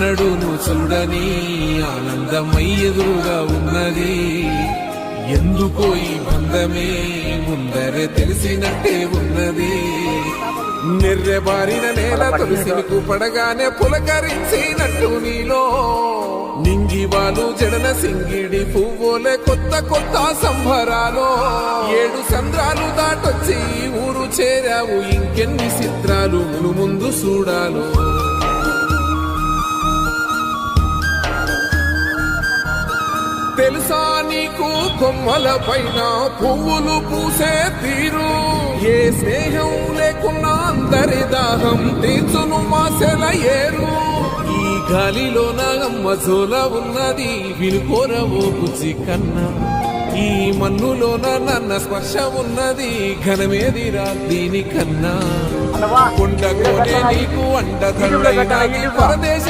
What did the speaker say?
ఎన్నడూ నువ్వు చూడని ఆనందమై ఎదురుగా ఉన్నది. ఎందుకో ఈ బంధమే ముందరే తెలిసినట్టే ఉన్నది. నెర్రెబారిన నేల తులసికు పడగానే పులకరించినట్టు నీలో నింగివాలు జడన సింగిడి పువ్వులే కొత్త కొత్త సంబరాలు. 7 సంద్రాలు దాటొచ్చి ఊరు చేరావు, ఇంకెన్ని చిత్రాలు ముందు చూడాలు. తెలుసా నీకు కొమ్మల పైన పువ్వులు పూసే తీరు, ఏ స్నేహం లేకున్నా అందరి దాహం తీర్చును మాసెల ఏరు. ఈ గాలిలో నా అమ్మ జోల ఉన్నది, వినుకోరవో బుజ్జి కన్నా. ఈ మన్నులోన నన్న స్పర్శ ఉన్నది, ఘనమేదిరా దీనికన్నా. కొండ కోనే నీకు అండదండైన పరదేశ